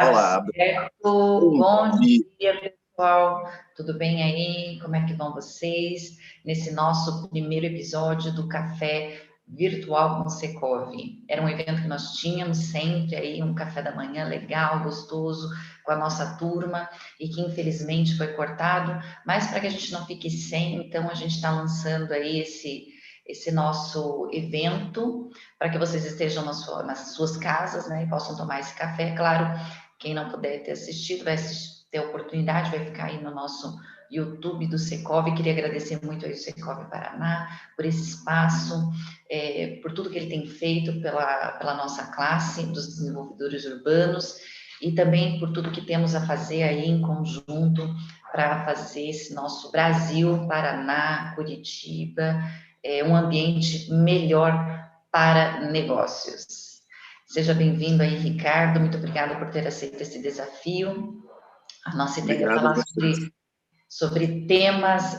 Tá Olá, certo. bom Bom dia. dia, pessoal. Tudo bem aí? Como é que vão vocês? Nesse nosso primeiro episódio do Café Virtual com Secov. Era um evento que nós tínhamos sempre aí, um café da manhã legal, gostoso, com a nossa turma, e que infelizmente foi cortado, mas para que a gente não fique sem, então a gente está lançando aí esse nosso evento, para que vocês estejam nas suas casas, né, e possam tomar esse café, claro. Quem não puder ter assistido, vai ter a oportunidade, vai ficar aí no nosso YouTube do Secov. Queria agradecer muito ao Secov Paraná por esse espaço, por tudo que ele tem feito pela nossa classe dos desenvolvedores urbanos e também por tudo que temos a fazer aí em conjunto para fazer esse nosso Brasil, Paraná, Curitiba, um ambiente melhor para negócios. Seja bem-vindo aí, Ricardo. Muito obrigada por ter aceito esse desafio. A nossa ideia é Obrigado a falar vocês. sobre temas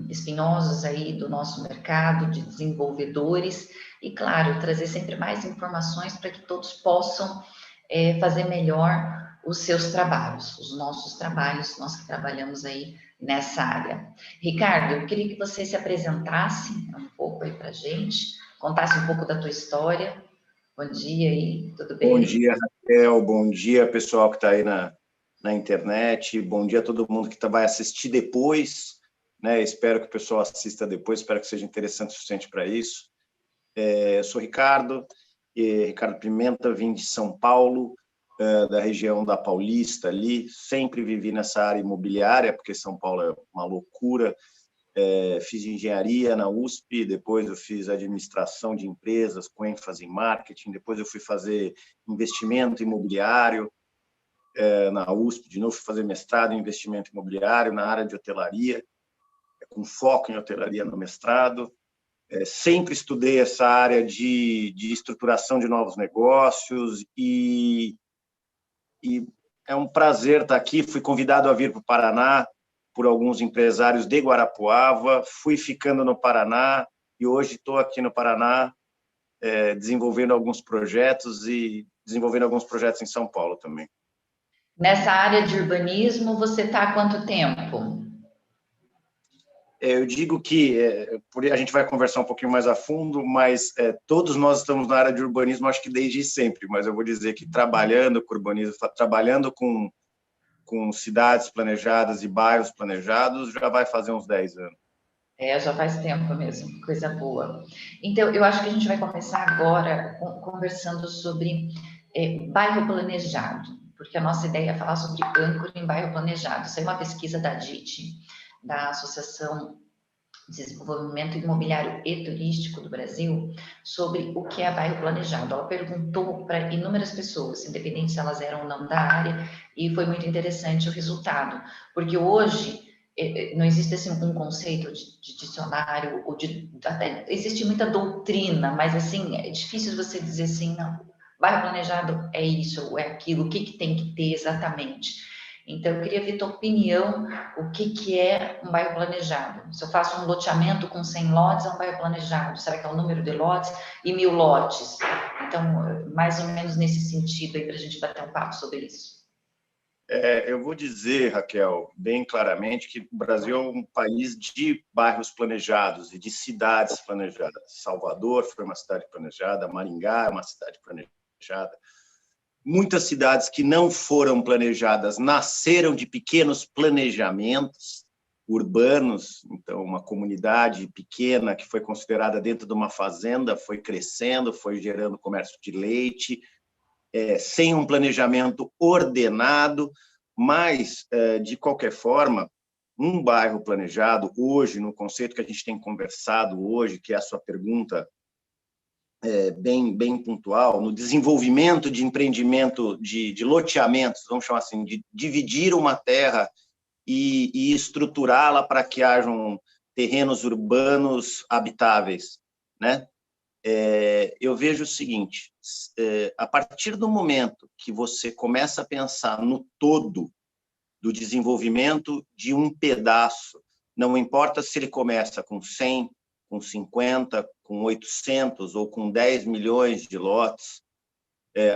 espinhosos aí do nosso mercado, de desenvolvedores, e, claro, trazer sempre mais informações para que todos possam fazer melhor os seus trabalhos, os nossos trabalhos, nós que trabalhamos aí nessa área. Ricardo, eu queria que você se apresentasse um pouco aí para a gente, contasse um pouco da tua história. Bom dia aí, tudo Bom bem? dia, Raquel. Bom dia, pessoal que está aí na internet. Bom dia a todo mundo que vai assistir depois, né? Espero que o pessoal assista depois, espero que seja interessante o suficiente para isso. Eu sou Ricardo Pimenta, vim de São Paulo, da região da Paulista ali. Sempre vivi nessa área imobiliária, porque São Paulo é uma loucura. Fiz engenharia na USP, depois eu fiz administração de empresas com ênfase em marketing, depois eu fui fazer investimento imobiliário na USP, de novo fui fazer mestrado em investimento imobiliário na área de hotelaria, com foco em hotelaria no mestrado. Sempre estudei essa área de estruturação de novos negócios e é um prazer estar aqui. Fui convidado a vir para o Paraná por alguns empresários de Guarapuava, fui ficando no Paraná e hoje estou aqui no Paraná desenvolvendo alguns projetos e desenvolvendo alguns projetos em São Paulo também. Nessa área de urbanismo, você está há quanto tempo? Eu digo que a gente vai conversar um pouquinho mais a fundo, mas todos nós estamos na área de urbanismo, acho que desde sempre, mas eu vou dizer que trabalhando com urbanismo, trabalhando com cidades planejadas e bairros planejados, já vai fazer uns 10 anos. Já faz tempo mesmo, coisa boa. Então, eu acho que a gente vai começar agora conversando sobre bairro planejado, porque a nossa ideia é falar sobre âncora em bairro planejado. Isso é uma pesquisa da DIT, da Associação de Desenvolvimento Imobiliário e Turístico do Brasil, sobre o que é bairro planejado. Ela perguntou para inúmeras pessoas, independente se elas eram ou não da área, e foi muito interessante o resultado, porque hoje não existe assim, um conceito de dicionário, até existe muita doutrina, mas assim, é difícil você dizer assim, não, bairro planejado é isso, ou é aquilo, o que tem que ter exatamente. Então, eu queria ver tua opinião, o que é um bairro planejado? Se eu faço um loteamento com 100 lotes, é um bairro planejado? Será que é o número de lotes e 1000 lotes? Então, mais ou menos nesse sentido aí, para a gente bater um papo sobre isso. Eu vou dizer, Raquel, bem claramente que o Brasil é um país de bairros planejados e de cidades planejadas. Salvador foi uma cidade planejada, Maringá é uma cidade planejada. Muitas cidades que não foram planejadas nasceram de pequenos planejamentos urbanos. Então, uma comunidade pequena que foi considerada dentro de uma fazenda foi crescendo, foi gerando comércio de leite, sem um planejamento ordenado, mas, de qualquer forma, um bairro planejado, hoje, no conceito que a gente tem conversado hoje, que é a sua pergunta bem pontual, no desenvolvimento de empreendimento, de loteamentos, vamos chamar assim, de dividir uma terra e estruturá-la para que hajam terrenos urbanos habitáveis, né? Eu vejo o seguinte, a partir do momento que você começa a pensar no todo do desenvolvimento de um pedaço, não importa se ele começa com 100, com 50, com 800 ou com 10 milhões de lotes,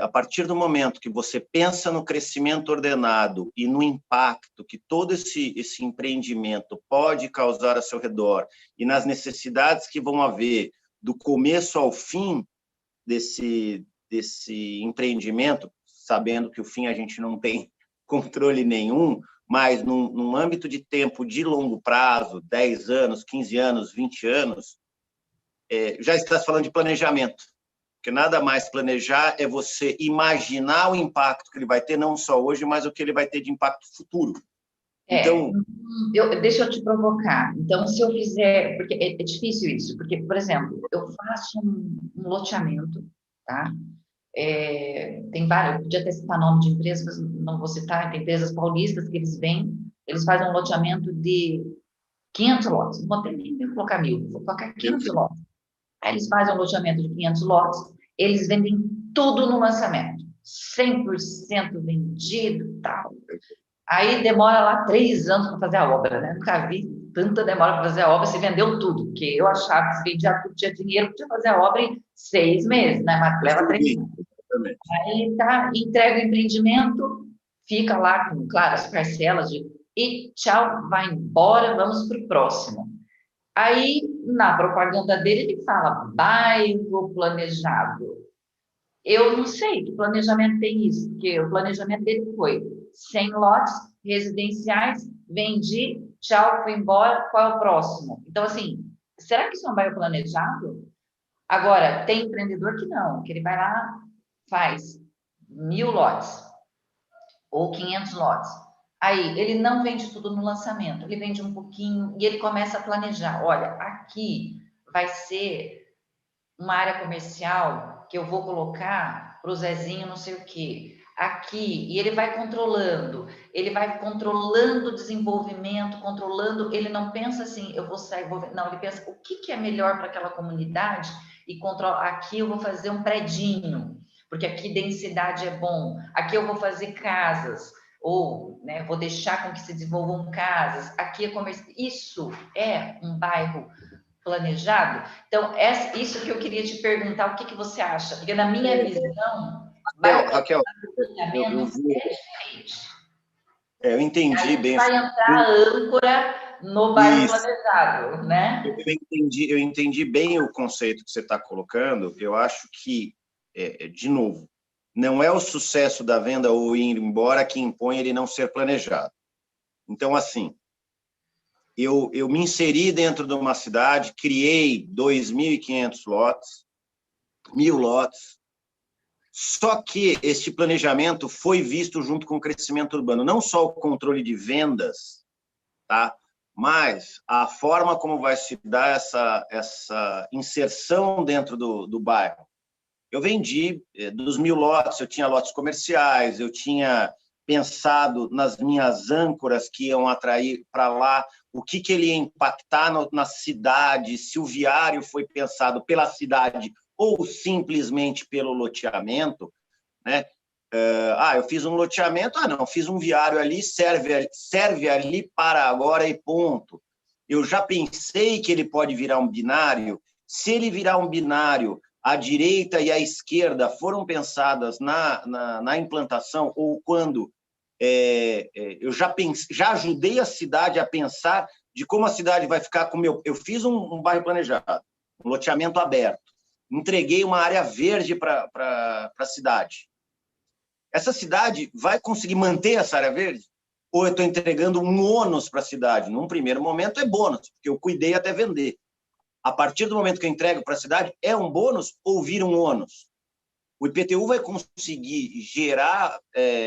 A partir do momento que você pensa no crescimento ordenado e no impacto que todo esse empreendimento pode causar ao seu redor e nas necessidades que vão haver do começo ao fim desse empreendimento, sabendo que o fim a gente não tem controle nenhum, mas num âmbito de tempo de longo prazo, 10 anos, 15 anos, 20 anos, já está se falando de planejamento. Porque nada mais planejar é você imaginar o impacto que ele vai ter, não só hoje, mas o que ele vai ter de impacto futuro. Então, deixa eu te provocar. Então, se eu fizer, porque é difícil isso, porque, por exemplo, eu faço um loteamento, tá? Tem vários, eu podia até citar nome de empresas, mas não vou citar, tem empresas paulistas que eles fazem um loteamento de 500 lotes, não vou ter nem colocar 1.000, vou colocar 500 lotes. Aí eles fazem um loteamento de 500 lotes, eles vendem tudo no lançamento, 100% vendido e tal. Aí demora lá 3 anos para fazer a obra, né? Nunca vi tanta demora para fazer a obra, se vendeu tudo, porque eu achava que se vendia tudo, tinha dinheiro, podia fazer a obra em 6 meses, né? Mas leva 3 anos. Aí tá, entrega o empreendimento, fica lá com, claro, as parcelas e tchau, vai embora, vamos para o próximo. Aí, na propaganda dele, ele fala bairro planejado. Eu não sei que planejamento tem isso, porque o planejamento dele foi 100 lotes residenciais, vendi, tchau, fui embora, qual é o próximo? Então, assim, será que isso é um bairro planejado? Agora, tem empreendedor que não, que ele vai lá, faz 1.000 lotes ou 500 lotes. Aí, ele não vende tudo no lançamento, ele vende um pouquinho e ele começa a planejar. Olha, aqui vai ser uma área comercial que eu vou colocar para o Zezinho não sei o quê. Aqui, e ele vai controlando o desenvolvimento, controlando, ele não pensa assim, eu vou sair, não, ele pensa o que é melhor para aquela comunidade e controla, aqui eu vou fazer um predinho, porque aqui densidade é bom, aqui eu vou fazer casas, ou né, vou deixar com que se desenvolvam casas, aqui é comércio, isso é um bairro planejado? Então, isso que eu queria te perguntar, o que você acha? Porque na minha visão, Raquel, eu entendi aí bem. vai entrar a âncora no bairro Isso. planejado, né? Eu entendi bem o conceito que você está colocando. Eu acho que, de novo, não é o sucesso da venda ou ir embora que impõe ele não ser planejado. Então, assim, eu me inseri dentro de uma cidade, criei 2.500 lotes, 1.000 lotes, só que este planejamento foi visto junto com o crescimento urbano, não só o controle de vendas, tá? Mas a forma como vai se dar essa inserção dentro do bairro. Eu vendi dos 1.000 lotes, eu tinha lotes comerciais, eu tinha pensado nas minhas âncoras que iam atrair para lá, o que ele ia impactar na cidade, se o viário foi pensado pela cidade ou simplesmente pelo loteamento, né? Eu fiz um loteamento, não, fiz um viário ali, serve ali para agora e ponto. Eu já pensei que ele pode virar um binário. Se ele virar um binário, a direita e a esquerda foram pensadas na implantação, ou quando eu já ajudei a cidade a pensar de como a cidade vai ficar com o meu... Eu fiz um bairro planejado, um loteamento aberto, entreguei uma área verde para a cidade. Essa cidade vai conseguir manter essa área verde? Ou eu estou entregando um ônus para a cidade? Num primeiro momento é bônus, porque eu cuidei até vender. A partir do momento que eu entrego para a cidade, é um bônus ou vira um ônus? O IPTU vai conseguir gerar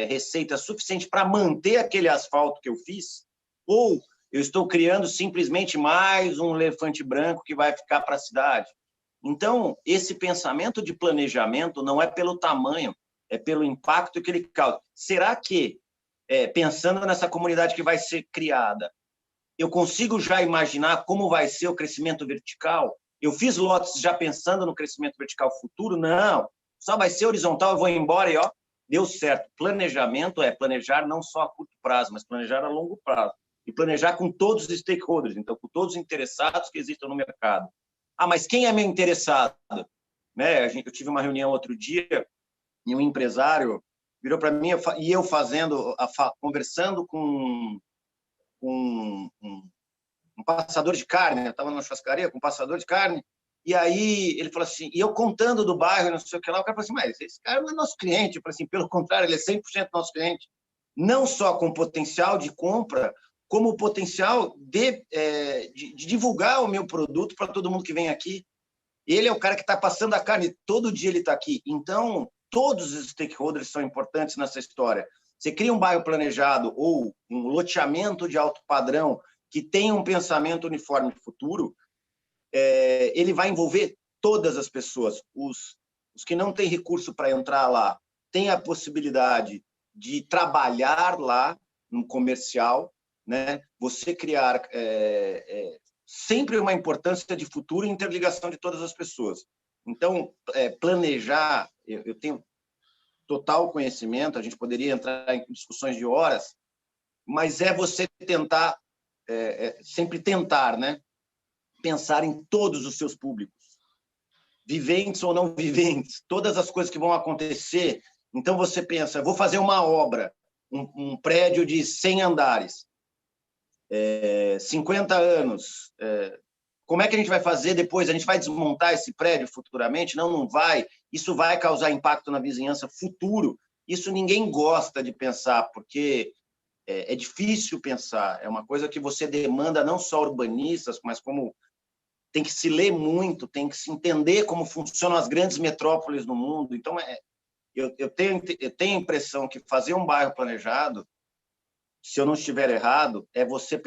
receita suficiente para manter aquele asfalto que eu fiz? Ou eu estou criando simplesmente mais um elefante branco que vai ficar para a cidade? Então, esse pensamento de planejamento não é pelo tamanho, é pelo impacto que ele causa. Será que, pensando nessa comunidade que vai ser criada, eu consigo já imaginar como vai ser o crescimento vertical? Eu fiz lotes já pensando no crescimento vertical futuro? Não, só vai ser horizontal, eu vou embora e deu certo. Planejamento é planejar não só a curto prazo, mas planejar a longo prazo. E planejar com todos os stakeholders, então com todos os interessados que existam no mercado. Mas quem é meu interessado? Né? Eu tive uma reunião outro dia e um empresário virou para mim, e eu conversando com um passador de carne, eu estava numa churrascaria com um passador de carne, e aí ele falou assim, e eu contando do bairro, não sei o que lá, o cara falou assim, mas esse cara não é nosso cliente. Eu falei assim, pelo contrário, ele é 100% nosso cliente, não só com potencial de compra, como o potencial de divulgar o meu produto para todo mundo que vem aqui. Ele é o cara que está passando a carne, todo dia ele está aqui. Então, todos os stakeholders são importantes nessa história. Você cria um bairro planejado ou um loteamento de alto padrão que tem um pensamento uniforme futuro, ele vai envolver todas as pessoas. Os que não têm recurso para entrar lá têm a possibilidade de trabalhar lá no comercial, né? Você criar sempre uma importância de futuro e interligação de todas as pessoas. Então, planejar, eu tenho total conhecimento, a gente poderia entrar em discussões de horas, mas você tentar, sempre tentar, né? Pensar em todos os seus públicos, viventes ou não viventes, todas as coisas que vão acontecer. Então, você pensa, vou fazer uma obra, um prédio de 100 andares, 50 anos, como é que a gente vai fazer depois? A gente vai desmontar esse prédio futuramente? Não, não vai. Isso vai causar impacto na vizinhança futuro. Isso ninguém gosta de pensar, porque é difícil pensar. É uma coisa que você demanda não só urbanistas, mas como tem que se ler muito, tem que se entender como funcionam as grandes metrópoles no mundo. Então, eu tenho a impressão que fazer um bairro planejado, se eu não estiver errado, é você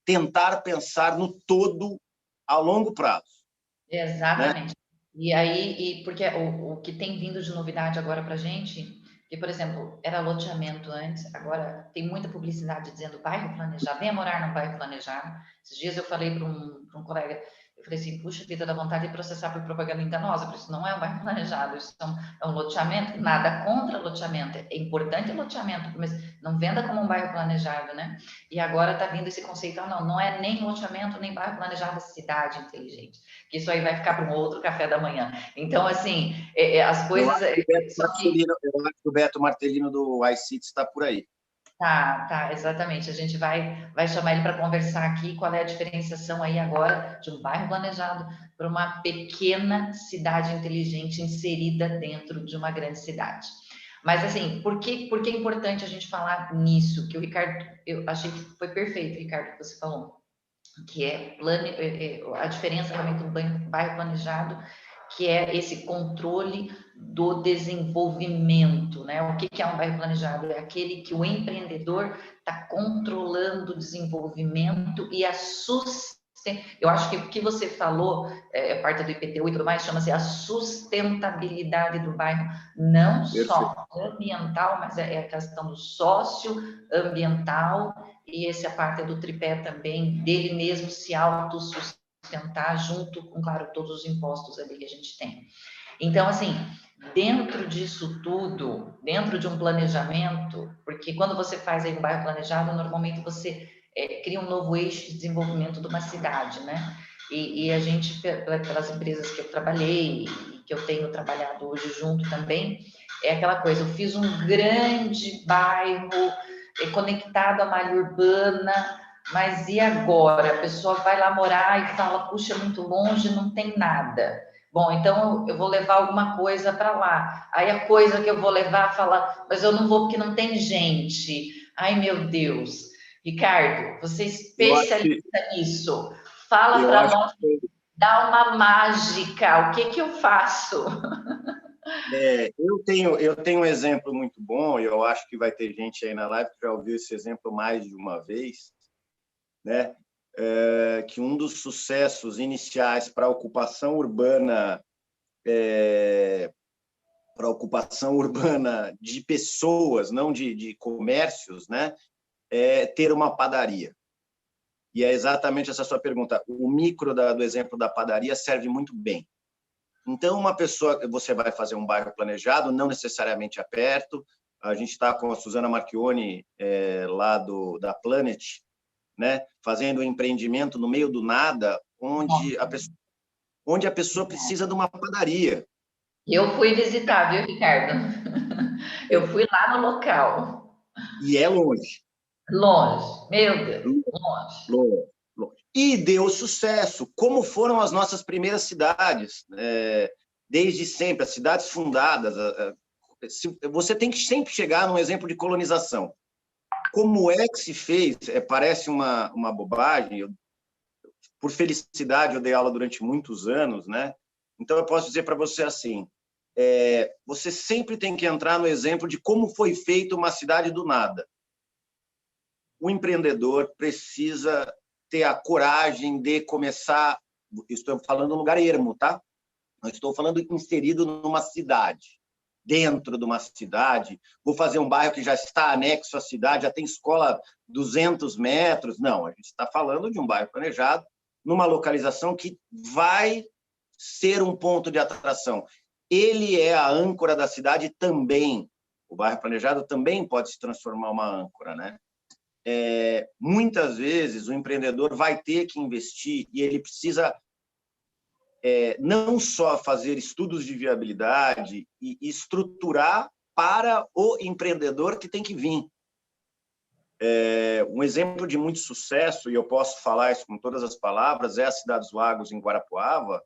tentar pensar no todo a longo prazo. Exatamente. Né? E aí, porque o que tem vindo de novidade agora para a gente, que, por exemplo, era loteamento antes, agora tem muita publicidade dizendo bairro planejado, venha morar num bairro planejado. Esses dias eu falei para um colega, eu falei assim, puxa vida, dá vontade de processar por propaganda enganosa, porque isso não é um bairro planejado, isso é um loteamento, nada contra loteamento, é importante loteamento, mas não venda como um bairro planejado, né? E agora está vindo esse conceito, não é nem loteamento, nem bairro planejado, é cidade inteligente, que isso aí vai ficar para um outro café da manhã. Então, assim, as coisas... Eu acho que o Beto Martellino do iCity está por aí. Tá, exatamente. A gente vai chamar ele para conversar aqui qual é a diferenciação aí agora de um bairro planejado para uma pequena cidade inteligente inserida dentro de uma grande cidade. Mas, assim, por que é importante a gente falar nisso? Que o Ricardo, eu achei que foi perfeito, Ricardo, que você falou, que é a diferença realmente do bairro planejado, que é esse controle do desenvolvimento, né? O que é um bairro planejado? É aquele que o empreendedor está controlando o desenvolvimento e a eu acho que o que você falou, parte do IPTU e tudo mais, chama-se a sustentabilidade do bairro, não só ambiental, mas é a questão do socioambiental e essa parte do tripé também, dele mesmo se autossustentar junto com, claro, todos os impostos ali que a gente tem. Então, assim, dentro disso tudo, dentro de um planejamento, porque quando você faz aí um bairro planejado, normalmente você cria um novo eixo de desenvolvimento de uma cidade, né? E a gente, pelas empresas que eu trabalhei e que eu tenho trabalhado hoje junto também, é aquela coisa, eu fiz um grande bairro conectado à malha urbana, mas e agora? A pessoa vai lá morar e fala, puxa, é muito longe, não tem nada. Bom, então eu vou levar alguma coisa para lá. Aí a coisa que eu vou levar fala, mas eu não vou porque não tem gente. Ai, meu Deus. Ricardo, você é especialista nisso. Fala para nós, dá uma mágica. O que eu faço? Eu tenho um exemplo muito bom, e eu acho que vai ter gente aí na live que já ouviu esse exemplo mais de uma vez, né? Que um dos sucessos iniciais para a ocupação urbana de pessoas, não de comércios, né? É ter uma padaria. E é exatamente essa sua pergunta. O micro do exemplo da padaria serve muito bem. Então, uma pessoa, você vai fazer um bairro planejado, não necessariamente é perto. A gente está com a Suzana Marchione, lá da Planet, né, fazendo um empreendimento no meio do nada, onde a pessoa precisa de uma padaria. Eu fui visitar, viu, Ricardo? Eu fui lá no local. E é longe. Longe, meu Deus, longe. Longe, longe. E deu sucesso, como foram as nossas primeiras cidades, desde sempre, as cidades fundadas. Você tem que sempre chegar num exemplo de colonização. Como é que se fez? Parece uma bobagem. Por felicidade, eu dei aula durante muitos anos, né? Então, eu posso dizer para você assim, você sempre tem que entrar no exemplo de como foi feita uma cidade do nada. O empreendedor precisa ter a coragem de começar, estou falando no lugar ermo, tá? Não estou falando inserido numa cidade, dentro de uma cidade, vou fazer um bairro que já está anexo à cidade, já tem escola 200 metros, não, a gente está falando de um bairro planejado, numa localização que vai ser um ponto de atração. Ele é a âncora da cidade também, o bairro planejado também pode se transformar uma âncora, né? Muitas vezes o empreendedor vai ter que investir e ele precisa não só fazer estudos de viabilidade e estruturar para o empreendedor que tem que vir. Um exemplo de muito sucesso, e eu posso falar isso com todas as palavras, é a Cidade dos Lagos, em Guarapuava,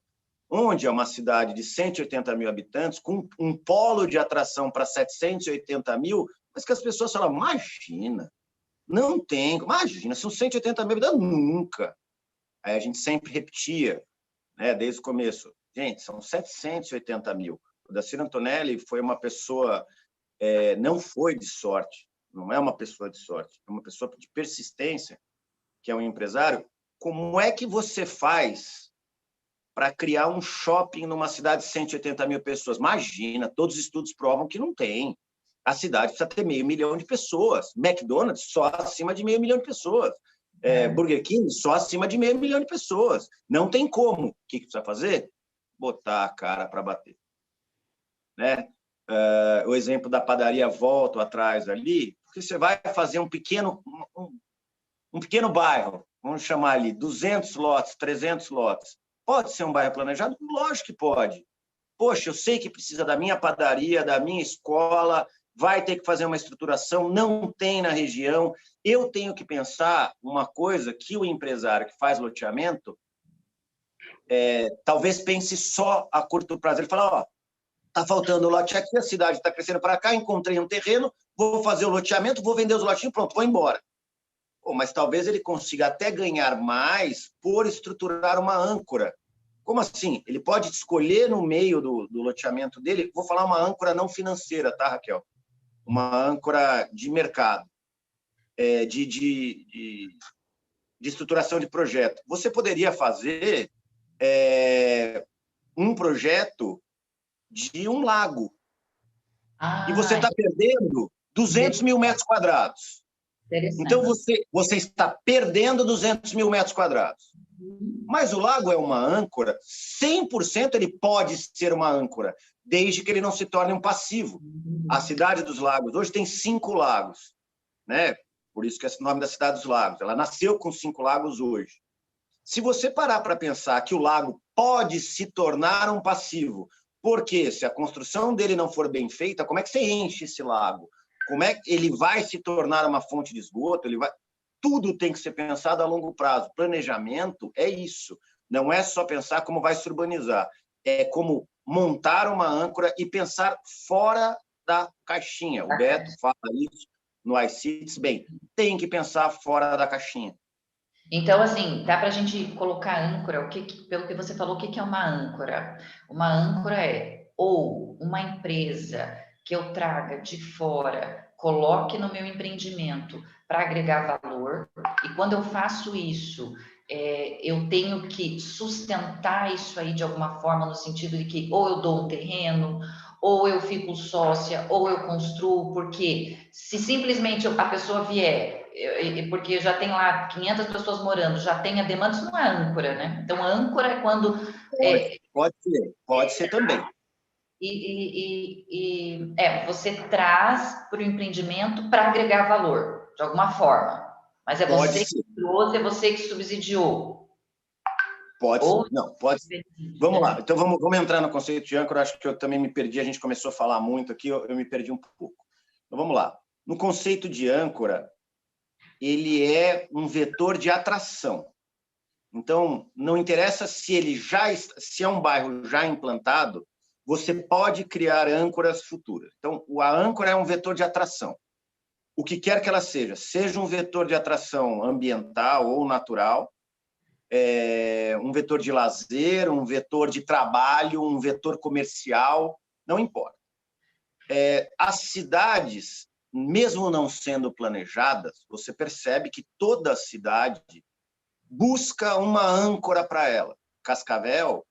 onde é uma cidade de 180 mil habitantes, com um polo de atração para 780 mil, mas que as pessoas falam, imagina, não tem, imagina, são 180 mil habitantes, nunca. Aí a gente sempre repetia, né, desde o começo. Gente, são 780 mil. O Dacir Antonelli foi uma pessoa, não foi de sorte, não é uma pessoa de sorte, é uma pessoa de persistência, que é um empresário. Como é que você faz para criar um shopping numa cidade de 180 mil pessoas? Imagina, todos os estudos provam que não tem. A cidade precisa ter 500 mil de pessoas. McDonald's, só acima de 500 mil de pessoas. Burger King, só acima de 500 mil de pessoas. Não tem como. O que precisa fazer? Botar a cara para bater. Né? O exemplo da padaria, volto atrás ali, porque você vai fazer um pequeno bairro, vamos chamar ali 200 lotes, 300 lotes. Pode ser um bairro planejado? Lógico que pode. Poxa, eu sei que precisa da minha padaria, da minha escola, vai ter que fazer uma estruturação, não tem na região. Eu tenho que pensar uma coisa que o empresário que faz loteamento talvez pense só a curto prazo. Ele fala, ó, está faltando lote aqui, a cidade está crescendo para cá, encontrei um terreno, vou fazer o loteamento, vou vender os lotinhos, pronto, vou embora. Mas talvez ele consiga até ganhar mais por estruturar uma âncora. Como assim? Ele pode escolher no meio do loteamento dele, vou falar uma âncora não financeira, tá, Raquel? Uma âncora de mercado, de estruturação de projeto. Você poderia fazer um projeto de um lago. E você está perdendo 200 mil metros quadrados. Então, você está perdendo 200 mil metros quadrados. Mas o lago é uma âncora, 100% ele pode ser uma âncora, desde que ele não se torne um passivo. A Cidade dos Lagos hoje tem 5 lagos, né? Por isso que é o nome da Cidade dos Lagos. Ela nasceu com 5 lagos hoje. Se você parar para pensar que o lago pode se tornar um passivo, porque se a construção dele não for bem feita, como é que você enche esse lago? Como é que ele vai se tornar uma fonte de esgoto? Tudo tem que ser pensado a longo prazo. Planejamento é isso. Não é só pensar como vai se urbanizar. É como montar uma âncora e pensar fora da caixinha. O Beto fala isso no iCities. Bem, tem que pensar fora da caixinha. Então, assim, dá para a gente colocar âncora, pelo que você falou, o que é uma âncora? Uma âncora é ou uma empresa que eu traga de fora, coloque no meu empreendimento para agregar valor, e quando eu faço isso, eu tenho que sustentar isso aí de alguma forma, no sentido de que ou eu dou um terreno, ou eu fico sócia, ou eu construo, porque se simplesmente a pessoa vier, porque já tem lá 500 pessoas morando, já tem a demanda, isso não é âncora, né? Então, âncora é quando... Pode ser também. Você traz para o empreendimento para agregar valor, de alguma forma. Mas é você que trouxe, é você que subsidiou. Pode, Ou não, pode. Vamos lá, então vamos entrar no conceito de âncora. Acho que eu também me perdi, a gente começou a falar muito aqui, eu me perdi um pouco. Então, vamos lá. No conceito de âncora, ele é um vetor de atração. Então, não interessa se se é um bairro já implantado, você pode criar âncoras futuras. Então, a âncora é um vetor de atração. O que quer que ela seja um vetor de atração ambiental ou natural, um vetor de lazer, um vetor de trabalho, um vetor comercial, não importa. As cidades, mesmo não sendo planejadas, você percebe que toda cidade busca uma âncora para ela. Cascavel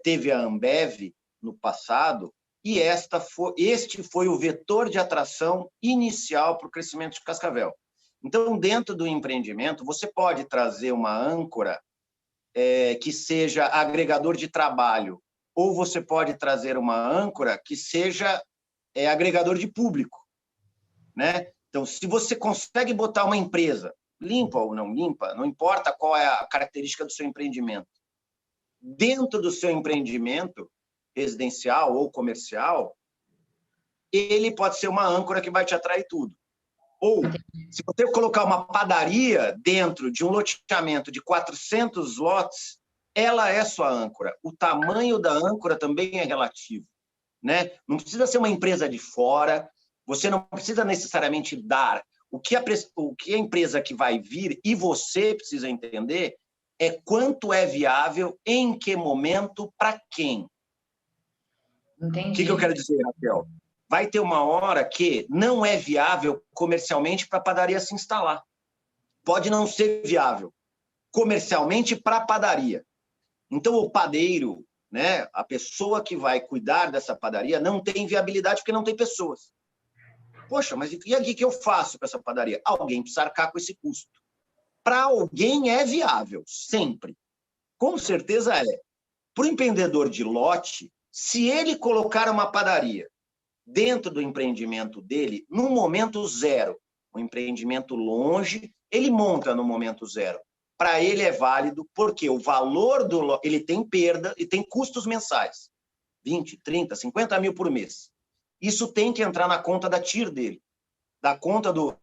teve a Ambev no passado e este foi o vetor de atração inicial para o crescimento de Cascavel. Então, dentro do empreendimento, você pode trazer uma âncora que seja agregador de trabalho, ou você pode trazer uma âncora que seja agregador de público, né? Então, se você consegue botar uma empresa, limpa ou não limpa, não importa qual é a característica do seu empreendimento, dentro do seu empreendimento residencial ou comercial, ele pode ser uma âncora que vai te atrair tudo. Ou, se você colocar uma padaria dentro de um loteamento de 400 lotes, ela é sua âncora. O tamanho da âncora também é relativo, né? Não precisa ser uma empresa de fora, você não precisa necessariamente dar. O que a empresa que vai vir e você precisa entender é quanto é viável, em que momento, para quem. Entendi. O que eu quero dizer, Raquel? Vai ter uma hora que não é viável comercialmente para a padaria se instalar. Pode não ser viável comercialmente para a padaria. Então, o padeiro, né, a pessoa que vai cuidar dessa padaria, não tem viabilidade porque não tem pessoas. Poxa, mas e aqui que eu faço com essa padaria? Alguém precisa arcar com esse custo. Para alguém é viável, sempre. Com certeza é. Para o empreendedor de lote, se ele colocar uma padaria dentro do empreendimento dele, no momento zero, um empreendimento longe, ele monta no momento zero. Para ele é válido, porque o valor ele tem perda e tem custos mensais. 20, 30, 50 mil por mês. Isso tem que entrar na conta da TIR dele, da conta do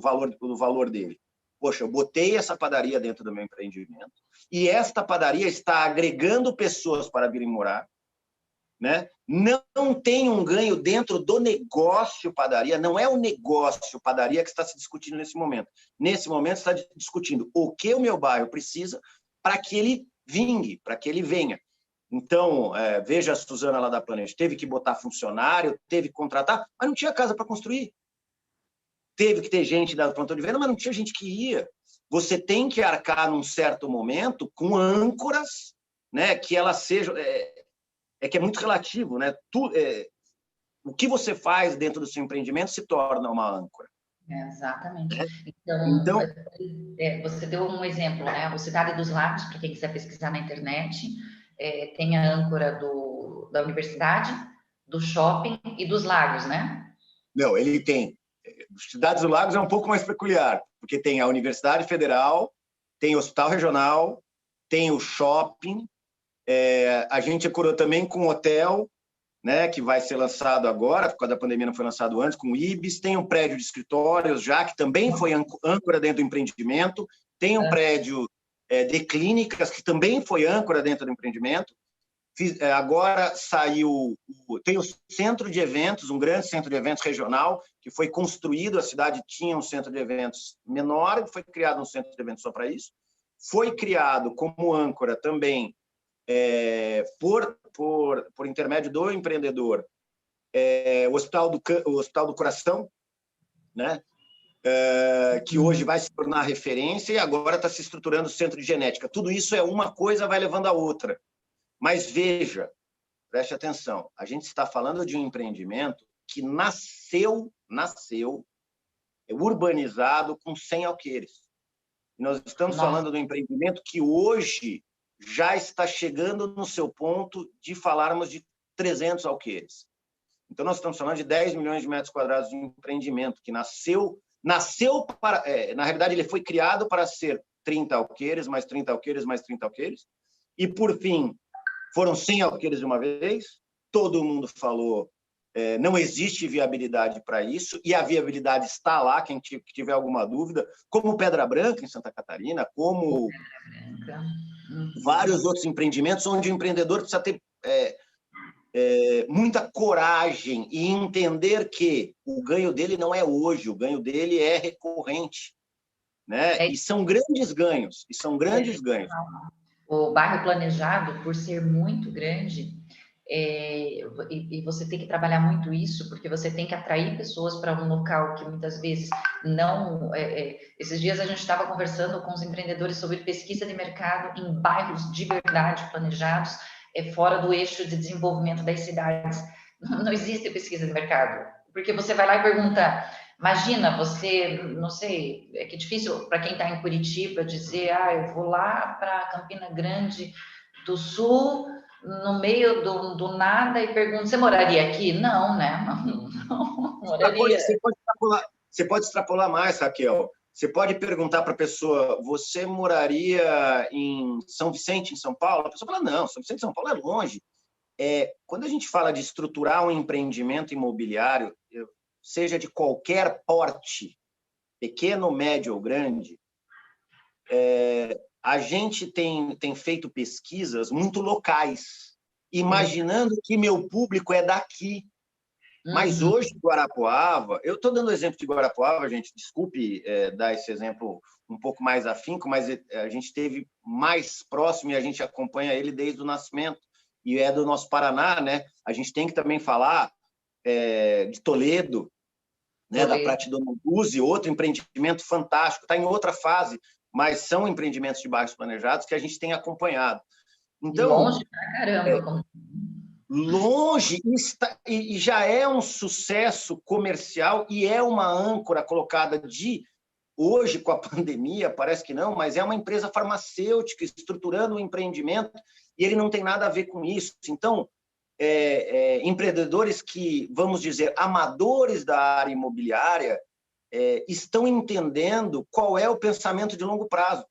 valor dele. Poxa, eu botei essa padaria dentro do meu empreendimento e esta padaria está agregando pessoas para virem morar, né? Não tem um ganho dentro do negócio padaria, não é o negócio padaria que está se discutindo nesse momento. Nesse momento está discutindo o que o meu bairro precisa para que ele vingue, para que ele venha. Então, veja a Suzana lá da Planet, teve que botar funcionário, teve que contratar, mas não tinha casa para construir. Teve que ter gente da plantão de venda, mas não tinha gente que ia. Você tem que arcar num certo momento com âncoras, né, que elas sejam... que é muito relativo, né? O que você faz dentro do seu empreendimento se torna uma âncora. Exatamente. Então, você deu um exemplo, né? O Cidade dos Lagos, para quem quiser pesquisar na internet, tem a âncora da universidade, do shopping e dos lagos, né? Não, ele tem. Cidade dos Lagos é um pouco mais peculiar, porque tem a Universidade Federal, tem o Hospital Regional, tem o shopping, a gente acordou também com o hotel, né, que vai ser lançado agora, por causa da pandemia não foi lançado antes, com o Ibis, tem um prédio de escritórios já, que também foi âncora dentro do empreendimento, tem um prédio de clínicas, que também foi âncora dentro do empreendimento. Agora tem o centro de eventos, um grande centro de eventos regional, que foi construído, a cidade tinha um centro de eventos menor, foi criado um centro de eventos só para isso, foi criado como âncora também, por intermédio do empreendedor, o Hospital do Coração, né? Que hoje vai se tornar referência e agora está se estruturando o centro de genética. Tudo isso uma coisa vai levando a outra. Mas veja, preste atenção, a gente está falando de um empreendimento que nasceu urbanizado com 100 alqueires. Nós estamos falando de um empreendimento que hoje já está chegando no seu ponto de falarmos de 300 alqueires. Então, nós estamos falando de 10 milhões de metros quadrados de empreendimento que nasceu para... na realidade, ele foi criado para ser 30 alqueires, mais 30 alqueires, mais 30 alqueires. E, por fim, foram 100 alqueires de uma vez. Todo mundo falou, não existe viabilidade para isso, e a viabilidade está lá, quem tiver alguma dúvida, como Pedra Branca, em Santa Catarina, como vários outros empreendimentos, onde o empreendedor precisa ter muita coragem e entender que o ganho dele não é hoje, o ganho dele é recorrente, né? E são grandes ganhos, O bairro planejado, por ser muito grande, e você tem que trabalhar muito isso, porque você tem que atrair pessoas para um local que muitas vezes não... esses dias a gente estava conversando com os empreendedores sobre pesquisa de mercado em bairros de verdade planejados, fora do eixo de desenvolvimento das cidades. Não existe pesquisa de mercado, porque você vai lá e pergunta... Imagina, você, não sei, é que é difícil para quem está em Curitiba dizer, eu vou lá para Campina Grande do Sul, no meio do nada, e pergunto, você moraria aqui? Não, né? Não moraria. Você pode extrapolar mais, Raquel. Você pode perguntar para a pessoa, você moraria em São Vicente, em São Paulo? A pessoa fala, não, São Vicente, São Paulo é longe. Quando a gente fala de estruturar um empreendimento imobiliário, seja de qualquer porte, pequeno, médio ou grande, a gente tem feito pesquisas muito locais, imaginando que meu público é daqui. Mas hoje, Guarapuava, eu estou dando o exemplo de Guarapuava, gente, desculpe dar esse exemplo um pouco mais afinco, mas a gente esteve mais próximo e a gente acompanha ele desde o nascimento, e é do nosso Paraná, né? A gente tem que também falar de Toledo, né, da Prate Dona Luzia, outro empreendimento fantástico, está em outra fase, mas são empreendimentos de bairros planejados que a gente tem acompanhado. Então, longe pra caramba. Longe, e já é um sucesso comercial e é uma âncora colocada hoje, com a pandemia, parece que não, mas é uma empresa farmacêutica estruturando um empreendimento e ele não tem nada a ver com isso. Então, empreendedores que, vamos dizer, amadores da área imobiliária, estão entendendo qual é o pensamento de longo prazo.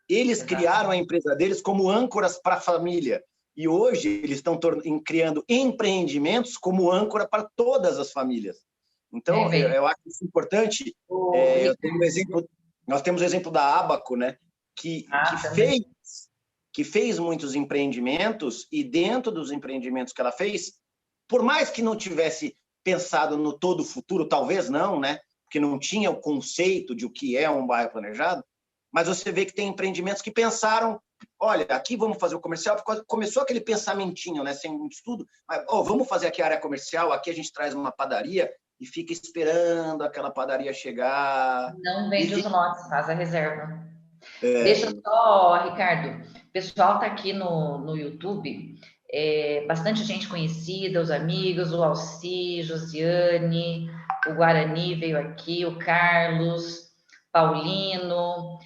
Eles criaram a empresa deles como âncoras para a família, e hoje eles estão criando empreendimentos como âncora para todas as famílias. Então, eu acho isso importante. Nós temos o exemplo da Abaco, né, que fez muitos empreendimentos, e dentro dos empreendimentos que ela fez, por mais que não tivesse pensado no todo futuro, talvez não, né, porque não tinha o conceito de o que é um bairro planejado, mas você vê que tem empreendimentos que pensaram, olha, aqui vamos fazer o comercial, porque começou aquele pensamentinho, né, sem muito estudo, mas vamos fazer aqui a área comercial, aqui a gente traz uma padaria e fica esperando aquela padaria chegar. Não vende os lotes, faz a reserva. Deixa só, Ricardo, o pessoal está aqui no YouTube, bastante gente conhecida, os amigos, o Alci, Josiane, o Guarani veio aqui, o Carlos, Paulino,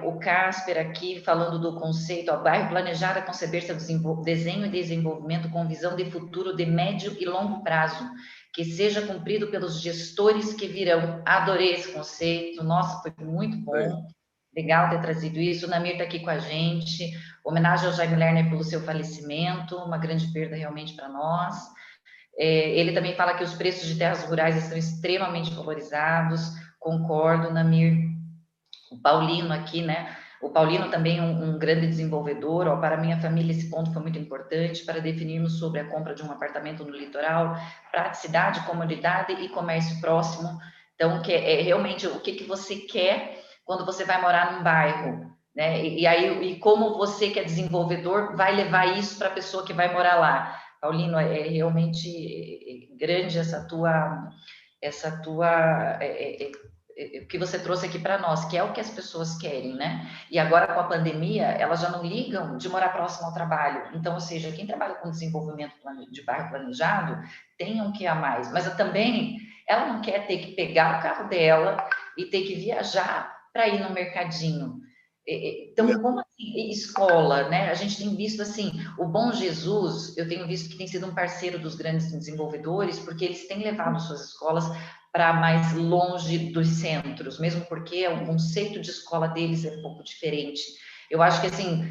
o Casper aqui falando do conceito, bairro planejado é conceber seu desenho e desenvolvimento com visão de futuro de médio e longo prazo, que seja cumprido pelos gestores que virão. Adorei esse conceito, nossa, foi muito bom. Legal ter trazido isso. O Namir está aqui com a gente. Homenagem ao Jaime Lerner pelo seu falecimento, uma grande perda realmente para nós. Ele também fala que os preços de terras rurais estão extremamente valorizados. Concordo, Namir. O Paulino aqui, né? O Paulino também é um grande desenvolvedor. Para minha família, esse ponto foi muito importante para definirmos sobre a compra de um apartamento no litoral, praticidade, comodidade e comércio próximo. Então, realmente o que você quer quando você vai morar num bairro, né? E como você que é desenvolvedor vai levar isso para a pessoa que vai morar lá. Paulino, é realmente grande essa tua o que você trouxe aqui para nós, que é o que as pessoas querem, né? E agora com a pandemia, elas já não ligam de morar próximo ao trabalho. Então, ou seja, quem trabalha com desenvolvimento de bairro planejado tem um que a mais, mas também ela não quer ter que pegar o carro dela e ter que viajar para ir no mercadinho. Então, como assim, escola, né? A gente tem visto assim, o Bom Jesus, eu tenho visto que tem sido um parceiro dos grandes desenvolvedores, porque eles têm levado suas escolas para mais longe dos centros, mesmo porque o conceito de escola deles é um pouco diferente. Eu acho que, assim,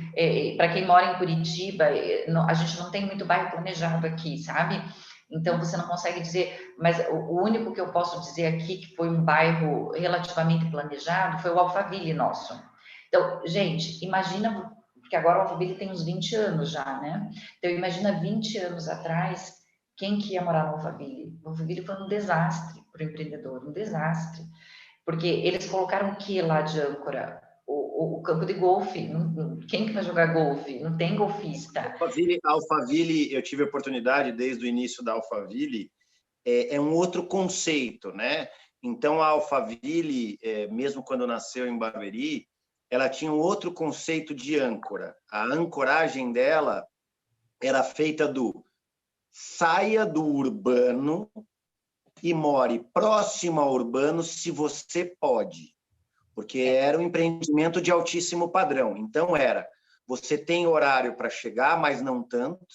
para quem mora em Curitiba, a gente não tem muito bairro planejado aqui, sabe? Então, você não consegue dizer, mas o único que eu posso dizer aqui que foi um bairro relativamente planejado foi o Alphaville nosso. Então, gente, imagina, porque agora o Alphaville tem uns 20 anos já, né? Então, imagina 20 anos atrás, quem que ia morar no Alphaville? O Alphaville foi um desastre para o empreendedor, um desastre. Porque eles colocaram o que lá de âncora? O campo de golfe. Quem que vai jogar golfe? Não tem golfista. Alphaville, eu tive a oportunidade desde o início da Alphaville, é um outro conceito, né? Então, a Alphaville, mesmo quando nasceu em Barueri, ela tinha um outro conceito de âncora. A ancoragem dela era feita do saia do urbano e more próximo ao urbano se você pode, porque era um empreendimento de altíssimo padrão. Então, você tem horário para chegar, mas não tanto.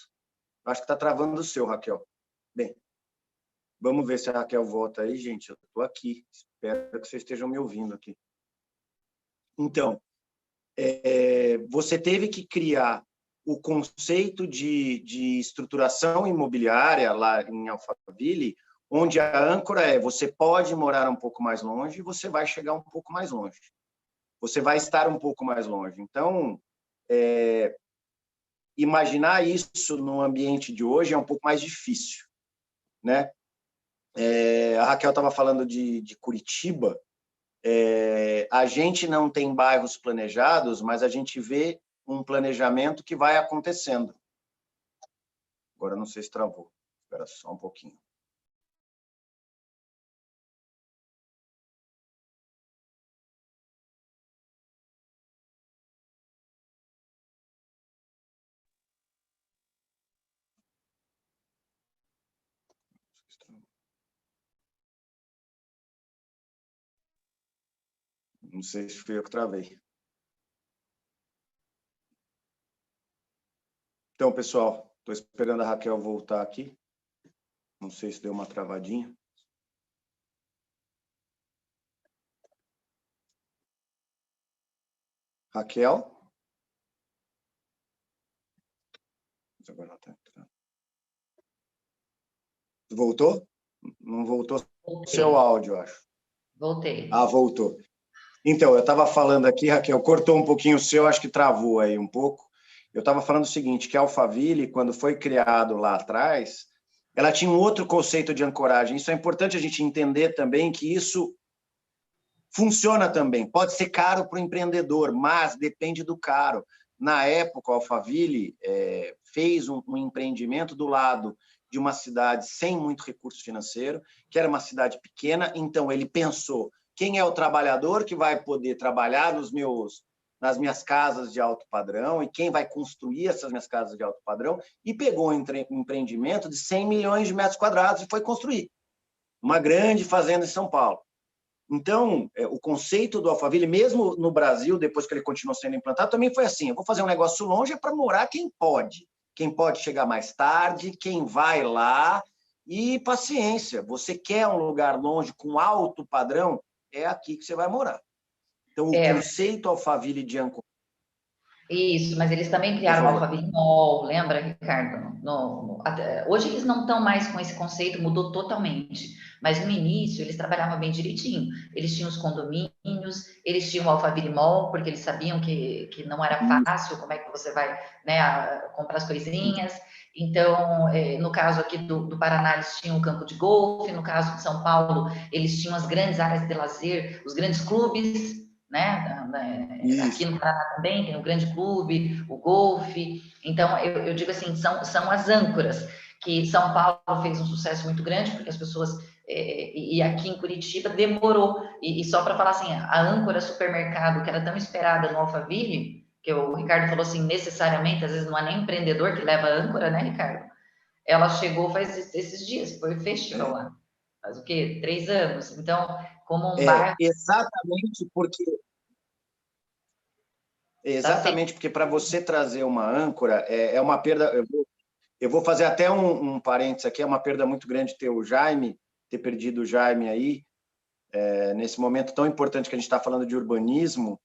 Acho que está travando o seu, Raquel. Bem, vamos ver se a Raquel volta aí, gente. Eu estou aqui. Espero que vocês estejam me ouvindo aqui. Então, você teve que criar o conceito de estruturação imobiliária lá em Alphaville, onde a âncora você pode morar um pouco mais longe e você vai chegar um pouco mais longe. Você vai estar um pouco mais longe. Então, imaginar isso no ambiente de hoje é um pouco mais difícil, né? A Raquel estava falando de Curitiba. A gente não tem bairros planejados, mas a gente vê um planejamento que vai acontecendo. Agora não sei se travou. Espera só um pouquinho. Não sei se fui eu que travei. Então, pessoal, estou esperando a Raquel voltar aqui. Não sei se deu uma travadinha. Raquel? Agora ela tá entrando. Voltou? Não voltou o seu áudio, acho. Voltei. Ah, voltou. Então, eu estava falando aqui, Raquel, cortou um pouquinho o seu, acho que travou aí um pouco. Eu estava falando o seguinte, que a Alphaville, quando foi criado lá atrás, ela tinha um outro conceito de ancoragem. Isso é importante a gente entender também que isso funciona também. Pode ser caro para o empreendedor, mas depende do caro. Na época, a Alphaville fez um empreendimento do lado de uma cidade sem muito recurso financeiro, que era uma cidade pequena, então ele pensou, quem é o trabalhador que vai poder trabalhar nas minhas casas de alto padrão e quem vai construir essas minhas casas de alto padrão, e pegou um empreendimento de 100 milhões de metros quadrados e foi construir uma grande fazenda em São Paulo. Então, o conceito do Alphaville, mesmo no Brasil, depois que ele continuou sendo implantado, também foi assim, eu vou fazer um negócio longe para morar quem pode chegar mais tarde, quem vai lá, e paciência, você quer um lugar longe com alto padrão, é aqui que você vai morar. Então, o conceito Alphaville de ancoragem. Isso, mas eles também criaram o Alphaville Mall, lembra, Ricardo? Hoje eles não estão mais com esse conceito, mudou totalmente. Mas no início eles trabalhavam bem direitinho. Eles tinham os condomínios, eles tinham o Alphaville Mall, porque eles sabiam que não era fácil, como é que você vai, né, comprar as coisinhas. Então, no caso aqui do Paraná, eles tinham o campo de golfe, no caso de São Paulo, eles tinham as grandes áreas de lazer, os grandes clubes, né? Aqui no Paraná também tem o grande clube, o golfe. Então, eu digo assim, são as âncoras, que São Paulo fez um sucesso muito grande, porque as pessoas, e aqui em Curitiba demorou, e só para falar assim, a âncora supermercado, que era tão esperada no Alphaville, que o Ricardo falou assim, necessariamente, às vezes não é nem empreendedor que leva a âncora, né, Ricardo? Ela chegou faz esses dias, foi o festival lá, faz o quê? 3 anos. Então, como um bairro... Exatamente, porque para você trazer uma âncora, é uma perda... Eu vou fazer até um parênteses aqui, é uma perda muito grande ter o Jaime, ter perdido o Jaime aí, nesse momento tão importante que a gente está falando de urbanismo.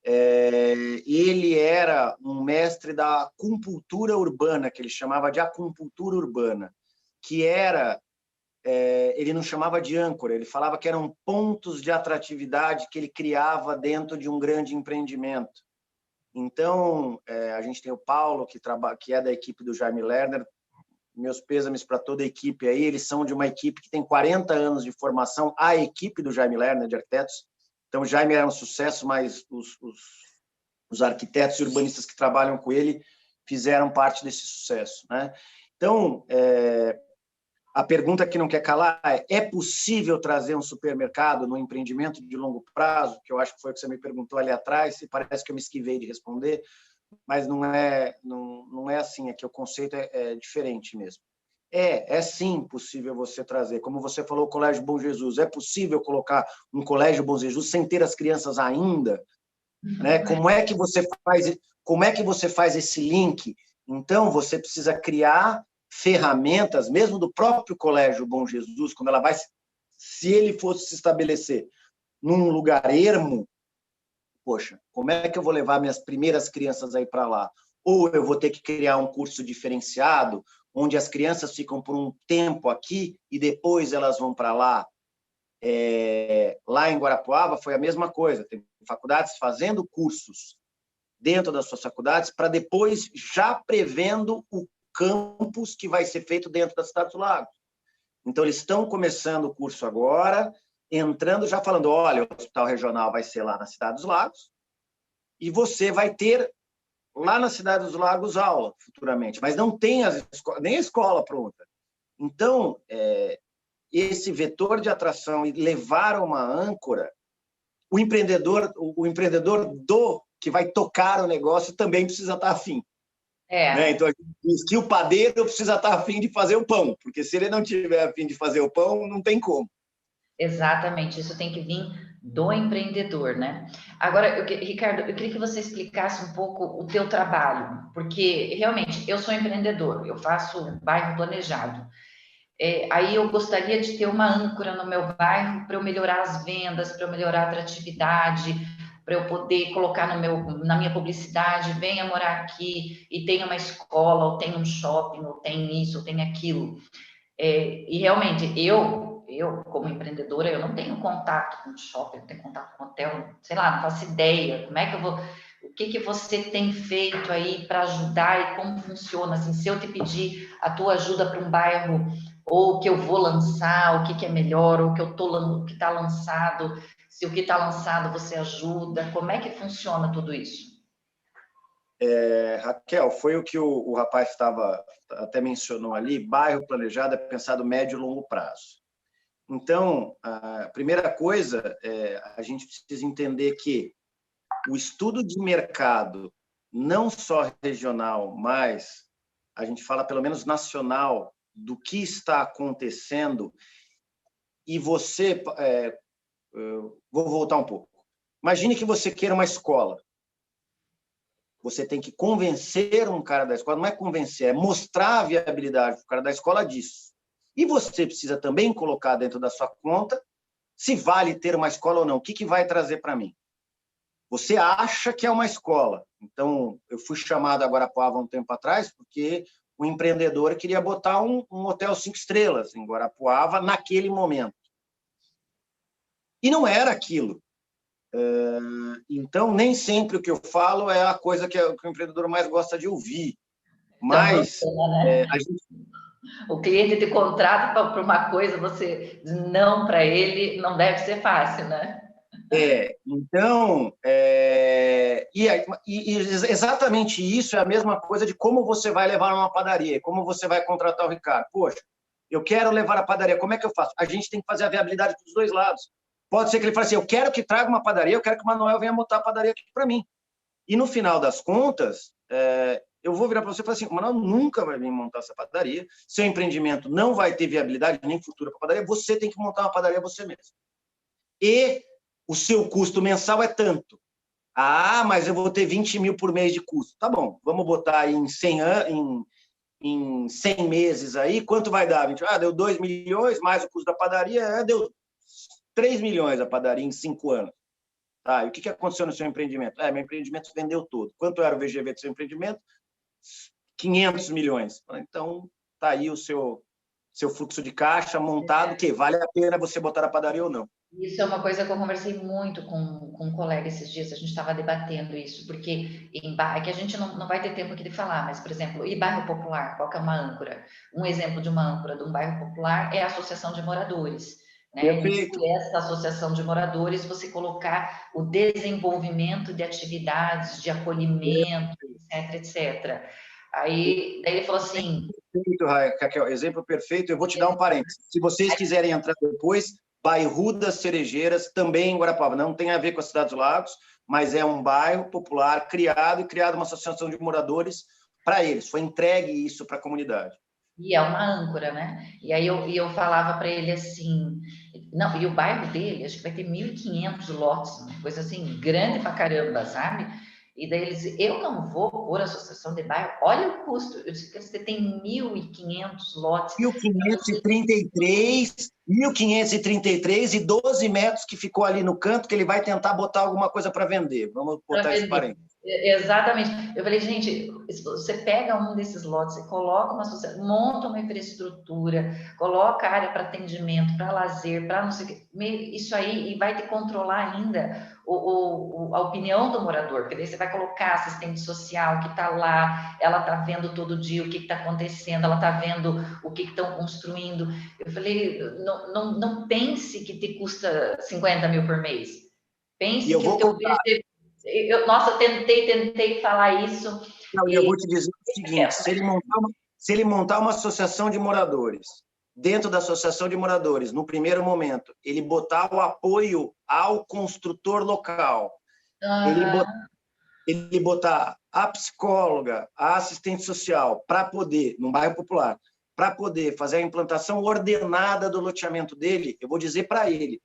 Ele era um mestre da acupuntura urbana, que ele chamava de acupuntura urbana, que era, ele não chamava de âncora, ele falava que eram pontos de atratividade que ele criava dentro de um grande empreendimento. Então, a gente tem o Paulo, que é da equipe do Jaime Lerner. Meus pêsames para toda a equipe aí. Eles são de uma equipe que tem 40 anos de formação, a equipe do Jaime Lerner, de arquitetos. Então, o Jaime era um sucesso, mas os arquitetos e urbanistas que trabalham com ele fizeram parte desse sucesso, né? Então, a pergunta que não quer calar é possível trazer um supermercado no empreendimento de longo prazo? Que eu acho que foi o que você me perguntou ali atrás, e parece que eu me esquivei de responder, mas não é assim, é que o conceito é diferente mesmo. É sim possível você trazer, como você falou, o Colégio Bom Jesus, é possível colocar um Colégio Bom Jesus sem ter as crianças ainda, né? Como é que você faz esse link? Então, você precisa criar ferramentas, mesmo do próprio Colégio Bom Jesus, quando ela vai, se ele fosse se estabelecer num lugar ermo, poxa, como é que eu vou levar minhas primeiras crianças aí para lá? Ou eu vou ter que criar um curso diferenciado, onde as crianças ficam por um tempo aqui e depois elas vão para lá. Lá em Guarapuava foi a mesma coisa, tem faculdades fazendo cursos dentro das suas faculdades para depois já prevendo o campus que vai ser feito dentro da Cidade dos Lagos. Então, eles estão começando o curso agora, entrando já falando, olha, o hospital regional vai ser lá na Cidade dos Lagos e você vai ter lá na Cidade dos Lagos aula futuramente, mas não tem nem a escola pronta. Então, esse vetor de atração e levar uma âncora, o empreendedor que vai tocar o negócio também precisa estar afim. Né? Então, a gente diz que o padeiro precisa estar afim de fazer o pão, porque se ele não tiver afim de fazer o pão, não tem como. Exatamente, isso tem que vir do empreendedor, né? Agora, Ricardo, eu queria que você explicasse um pouco o teu trabalho, porque realmente eu sou empreendedor, eu faço bairro planejado. Aí eu gostaria de ter uma âncora no meu bairro para eu melhorar as vendas, para eu melhorar a atratividade, para eu poder colocar na minha publicidade, venha morar aqui e tenha uma escola, ou tenha um shopping, ou tem isso, ou tem aquilo. E realmente, eu, como empreendedora, eu não tenho contato com shopping, não tenho contato com hotel, sei lá, não faço ideia. Como é que eu vou... O que você tem feito aí para ajudar e como funciona? Assim, se eu te pedir a tua ajuda para um bairro, ou o que eu vou lançar, o que é melhor, ou o que está lançado, se o que está lançado você ajuda, como é que funciona tudo isso? Raquel, foi o que o rapaz até mencionou ali, bairro planejado é pensado médio e longo prazo. Então, a primeira coisa, a gente precisa entender que o estudo de mercado, não só regional, mas a gente fala pelo menos nacional, do que está acontecendo, e você... vou voltar um pouco. Imagine que você queira uma escola. Você tem que convencer um cara da escola, não é convencer, é mostrar a viabilidade para o cara da escola disso. E você precisa também colocar dentro da sua conta se vale ter uma escola ou não. O que vai trazer para mim? Você acha que é uma escola. Então, eu fui chamado a Guarapuava um tempo atrás porque o empreendedor queria botar um hotel 5 estrelas em Guarapuava naquele momento. E não era aquilo. Então, nem sempre o que eu falo é a coisa que o empreendedor mais gosta de ouvir. Mas a gente... O cliente te contrata para uma coisa, você diz não para ele, não deve ser fácil, né? Então, exatamente isso é a mesma coisa de como você vai levar uma padaria, como você vai contratar o Ricardo. Poxa, eu quero levar a padaria, como é que eu faço? A gente tem que fazer a viabilidade dos dois lados. Pode ser que ele fale assim, eu quero que traga uma padaria, eu quero que o Manuel venha montar a padaria aqui para mim. E no final das contas, eu vou virar para você e falar assim, o Manuel nunca vai vir montar essa padaria, seu empreendimento não vai ter viabilidade nem futura para a padaria, você tem que montar uma padaria você mesmo. E o seu custo mensal é tanto. Ah, mas eu vou ter 20 mil por mês de custo. Tá bom, vamos botar em em 100 meses aí, quanto vai dar? Deu 2 milhões, mais o custo da padaria, deu 3 milhões a padaria em 5 anos. Tá, e o que aconteceu no seu empreendimento? Meu empreendimento vendeu todo. Quanto era o VGV do seu empreendimento? 500 milhões. Então, tá aí o seu fluxo de caixa montado, que vale a pena você botar a padaria ou não. Isso é uma coisa que eu conversei muito com um colega esses dias, a gente estava debatendo isso, porque é que a gente não vai ter tempo aqui de falar, mas, por exemplo, e bairro popular, qual que é uma âncora? Um exemplo de uma âncora de um bairro popular é a associação de moradores, né? Perfeito. E essa associação de moradores, você colocar o desenvolvimento de atividades, de acolhimento, etc, etc. Aí, daí ele falou assim... Perfeito, Raquel, exemplo perfeito. Eu vou te dar um parênteses. Se vocês quiserem entrar depois, bairro das Cerejeiras, também em Guarapuava. Não tem a ver com a Cidade dos Lagos, mas é um bairro popular criado uma associação de moradores para eles. Foi entregue isso para a comunidade. E é uma âncora, né? E aí eu falava para ele assim... Não, e o bairro dele, acho que vai ter 1.500 lotes, uma coisa assim, grande pra caramba, sabe? E daí eles dizem, eu não vou pôr associação de bairro, olha o custo. Eu disse que você tem 1.500 lotes. 1.533 e 12 metros que ficou ali no canto, que ele vai tentar botar alguma coisa para vender. Vamos botar esse parênteses. Exatamente. Eu falei, gente, você pega um desses lotes e coloca uma sociedade, monta uma infraestrutura, coloca área para atendimento, para lazer, para não sei o que, isso aí, e vai te controlar ainda a opinião do morador, porque daí você vai colocar assistente social que está lá, ela está vendo todo dia o que está acontecendo, ela está vendo o que estão construindo. Eu falei, não pense que te custa 50 mil por mês. Pense que o teu nossa, eu tentei falar isso. Não, eu vou te dizer o seguinte, se ele montar uma associação de moradores, dentro da associação de moradores, no primeiro momento, ele botar o apoio ao construtor local, ele botar a psicóloga, a assistente social, para poder, num bairro popular, para poder fazer a implantação ordenada do loteamento dele, eu vou dizer para ele,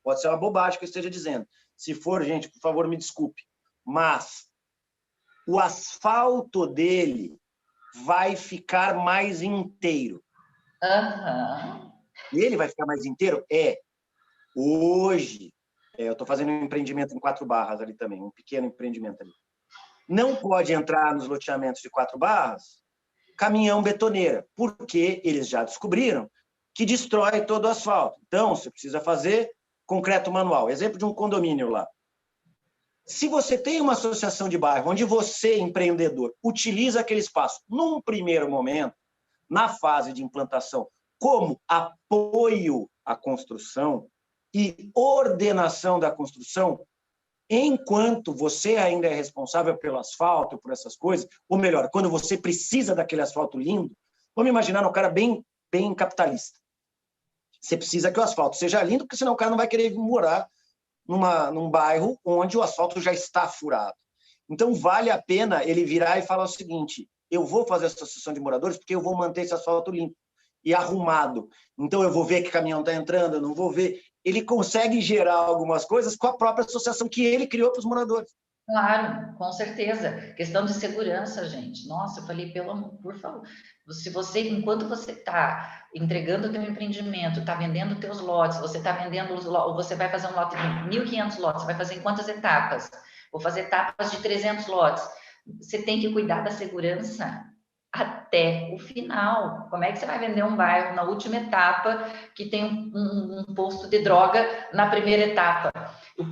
pode ser uma bobagem que eu esteja dizendo, se for, gente, por favor, me desculpe, mas o asfalto dele vai ficar mais inteiro. E ele vai ficar mais inteiro? Hoje, eu estou fazendo um empreendimento em 4 barras ali também, um pequeno empreendimento ali. Não pode entrar nos loteamentos de 4 barras caminhão betoneira, porque eles já descobriram que destrói todo o asfalto. Então, você precisa fazer concreto manual. Exemplo de um condomínio lá. Se você tem uma associação de bairro onde você, empreendedor, utiliza aquele espaço num primeiro momento, na fase de implantação, como apoio à construção e ordenação da construção, enquanto você ainda é responsável pelo asfalto, por essas coisas, ou melhor, quando você precisa daquele asfalto lindo, vamos imaginar um cara bem capitalista. Você precisa que o asfalto seja lindo, porque senão o cara não vai querer morar num bairro onde o asfalto já está furado. Então, vale a pena ele virar e falar o seguinte, eu vou fazer a associação de moradores porque eu vou manter esse asfalto limpo e arrumado. Então, eu vou ver que caminhão está entrando, eu não vou ver. Ele consegue gerar algumas coisas com a própria associação que ele criou para os moradores. Claro, com certeza. Questão de segurança, gente. Nossa, eu falei, por favor, se você, enquanto você está entregando o teu empreendimento, está vendendo teus lotes, você está vendendo você vai fazer um lote de 1.500 lotes, você vai fazer em quantas etapas? Vou fazer etapas de 300 lotes. Você tem que cuidar da segurança até o final. Como é que você vai vender um bairro na última etapa que tem um posto de droga na primeira etapa?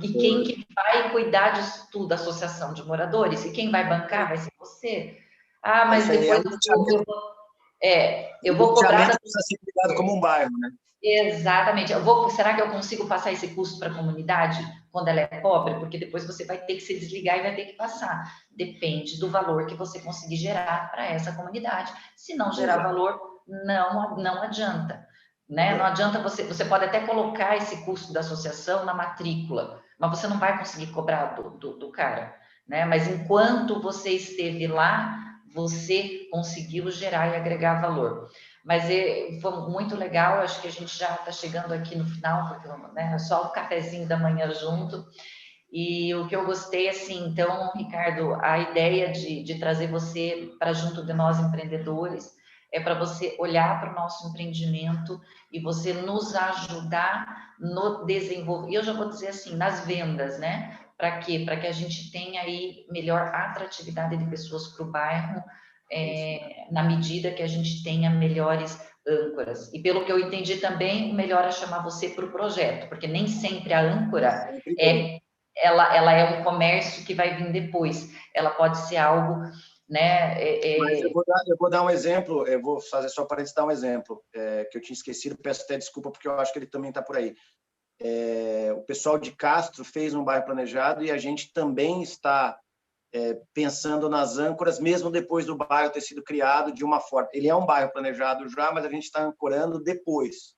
E quem que vai cuidar disso tudo? A associação de moradores. E quem vai bancar vai ser você. Ah, mas depois eu vou cobrar... Precisa ser cuidado como um bairro, né? Exatamente. Será que eu consigo passar esse custo para a comunidade quando ela é pobre? Porque depois você vai ter que se desligar e vai ter que passar. Depende do valor que você conseguir gerar para essa comunidade. Se não gerar valor, não adianta. Né? Não adianta você pode até colocar esse custo da associação na matrícula, mas você não vai conseguir cobrar do cara. Né? Mas enquanto você esteve lá, você conseguiu gerar e agregar valor. Mas foi muito legal, acho que a gente já está chegando aqui no final, porque é só o cafezinho da manhã junto. E o que eu gostei, assim, então, Ricardo, a ideia de trazer você para junto de nós empreendedores, é para você olhar para o nosso empreendimento e você nos ajudar no desenvolvimento. E eu já vou dizer assim, nas vendas, né? Para quê? Para que a gente tenha aí melhor atratividade de pessoas para o bairro, na medida que a gente tenha melhores âncoras. E pelo que eu entendi também, o melhor é chamar você para o projeto, porque nem sempre a âncora ela é um comércio que vai vir depois. Ela pode ser algo, né? Mas eu vou dar um exemplo, eu vou fazer só para dar um exemplo, que eu tinha esquecido, peço até desculpa, porque eu acho que ele também está por aí. O pessoal de Castro fez um bairro planejado e a gente também está pensando nas âncoras, mesmo depois do bairro ter sido criado de uma forma. Ele é um bairro planejado já, mas a gente está ancorando depois,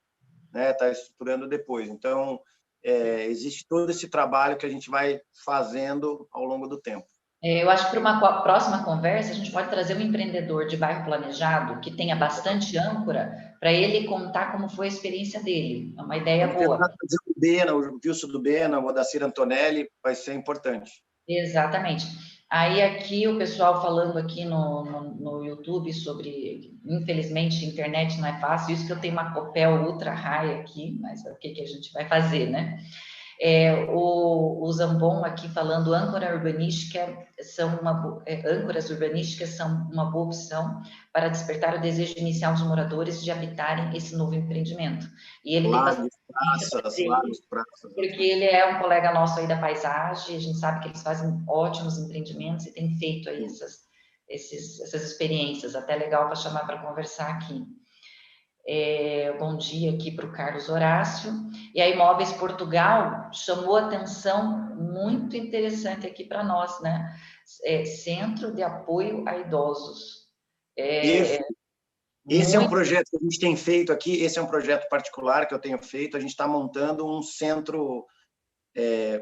né? Está estruturando depois. Então, existe todo esse trabalho que a gente vai fazendo ao longo do tempo. Eu acho que para uma próxima conversa, a gente pode trazer um empreendedor de bairro planejado que tenha bastante âncora para ele contar como foi a experiência dele. É uma ideia boa. O Bena, o Wilson do Bena, o Odacir Antonelli, vai ser importante. Exatamente. Aí aqui o pessoal falando aqui no YouTube sobre, infelizmente, internet não é fácil, isso que eu tenho uma Copel Ultra High aqui, mas o que a gente vai fazer, né? O Zambon aqui falando âncoras urbanísticas são uma boa opção para despertar o desejo inicial dos moradores de habitarem esse novo empreendimento. E ele Lagos, praças. Porque ele é um colega nosso aí da paisagem, a gente sabe que eles fazem ótimos empreendimentos e tem feito aí essas experiências, até legal para chamar para conversar aqui. Bom dia aqui para o Carlos Horácio. E a Imóveis Portugal chamou atenção muito interessante aqui para nós, né? Centro de Apoio a Idosos. Esse é um projeto que a gente tem feito aqui, esse é um projeto particular que eu tenho feito, a gente está montando um centro,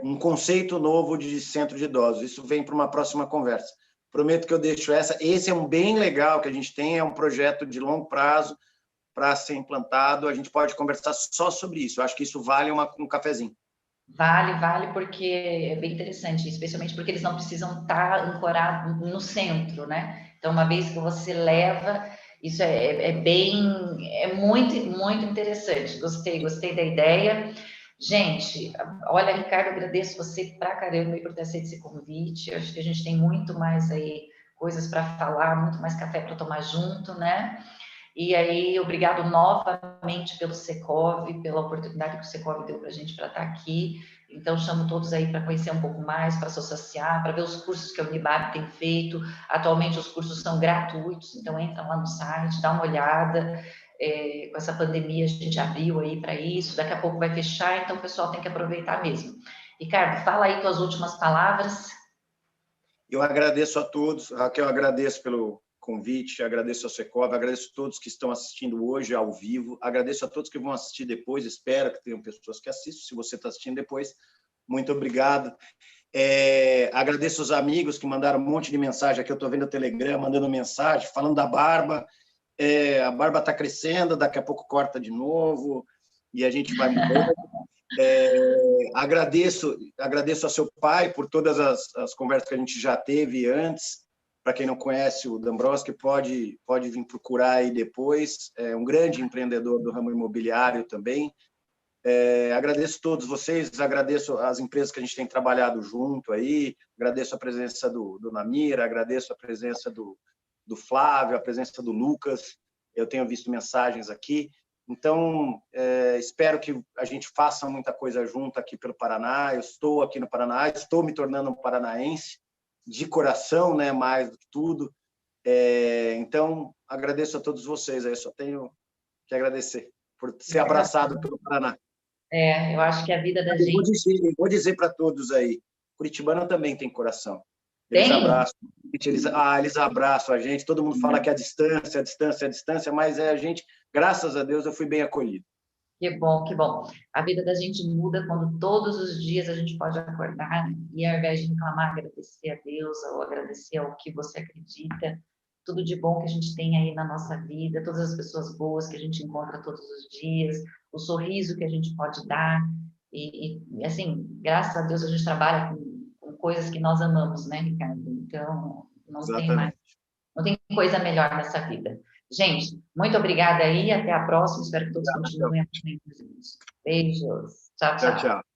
um conceito novo de centro de idosos. Isso vem para uma próxima conversa. Prometo que eu deixo essa. Esse é um bem legal que a gente tem, é um projeto de longo prazo, para ser implantado, a gente pode conversar só sobre isso. Eu acho que isso vale um cafezinho. Vale, porque é bem interessante, especialmente porque eles não precisam estar ancorados no centro, né? Então, uma vez que você leva, isso é muito, muito interessante. Gostei da ideia. Gente, olha, Ricardo, agradeço você pra caramba por ter aceito esse convite. Eu acho que a gente tem muito mais aí coisas para falar, muito mais café para tomar junto, né? E aí, obrigado novamente pelo Secov, pela oportunidade que o Secov deu para a gente para estar aqui. Então, chamo todos aí para conhecer um pouco mais, para se associar, para ver os cursos que a Unibab tem feito. Atualmente, os cursos são gratuitos, então entra lá no site, dá uma olhada. Com essa pandemia, a gente abriu aí para isso. Daqui a pouco vai fechar, então o pessoal tem que aproveitar mesmo. Ricardo, fala aí tuas últimas palavras. Eu agradeço a todos. Raquel, agradeço pelo convite, agradeço ao Secov, agradeço a todos que estão assistindo hoje ao vivo, agradeço a todos que vão assistir depois, espero que tenham pessoas que assistam, se você está assistindo depois, muito obrigado. Agradeço os amigos que mandaram um monte de mensagem aqui, eu estou vendo o Telegram, mandando mensagem, falando da barba, a barba está crescendo, daqui a pouco corta de novo, e a gente vai mudando. Agradeço ao seu pai por todas as conversas que a gente já teve antes. Para quem não conhece o Dambrowski, pode vir procurar aí depois. É um grande empreendedor do ramo imobiliário também. Agradeço a todos vocês, agradeço as empresas que a gente tem trabalhado junto aí, agradeço a presença do Namir, agradeço a presença do Flávio, a presença do Lucas. Eu tenho visto mensagens aqui. Então, espero que a gente faça muita coisa junto aqui pelo Paraná. Eu estou aqui no Paraná, estou me tornando um paranaense de coração, né, mais do que tudo. Então, agradeço a todos vocês. Eu só tenho que agradecer por ser abraçado pelo Paraná. Eu acho que a vida da gente... Vou dizer para todos aí, curitibano também tem coração. Eles abraçam. Eles abraçam a gente. Todo mundo fala que é a distância, mas a gente, graças a Deus, eu fui bem acolhido. Que bom, que bom. A vida da gente muda quando todos os dias a gente pode acordar e, ao invés de reclamar, agradecer a Deus ou agradecer ao que você acredita, tudo de bom que a gente tem aí na nossa vida, todas as pessoas boas que a gente encontra todos os dias, o sorriso que a gente pode dar. E assim, graças a Deus, a gente trabalha com coisas que nós amamos, né, Ricardo? Então, não tem coisa melhor nessa vida. Gente, muito obrigada aí, até a próxima. Espero que todos continuem acompanhando. Beijos. Tchau, Tchau, tchau. tchau.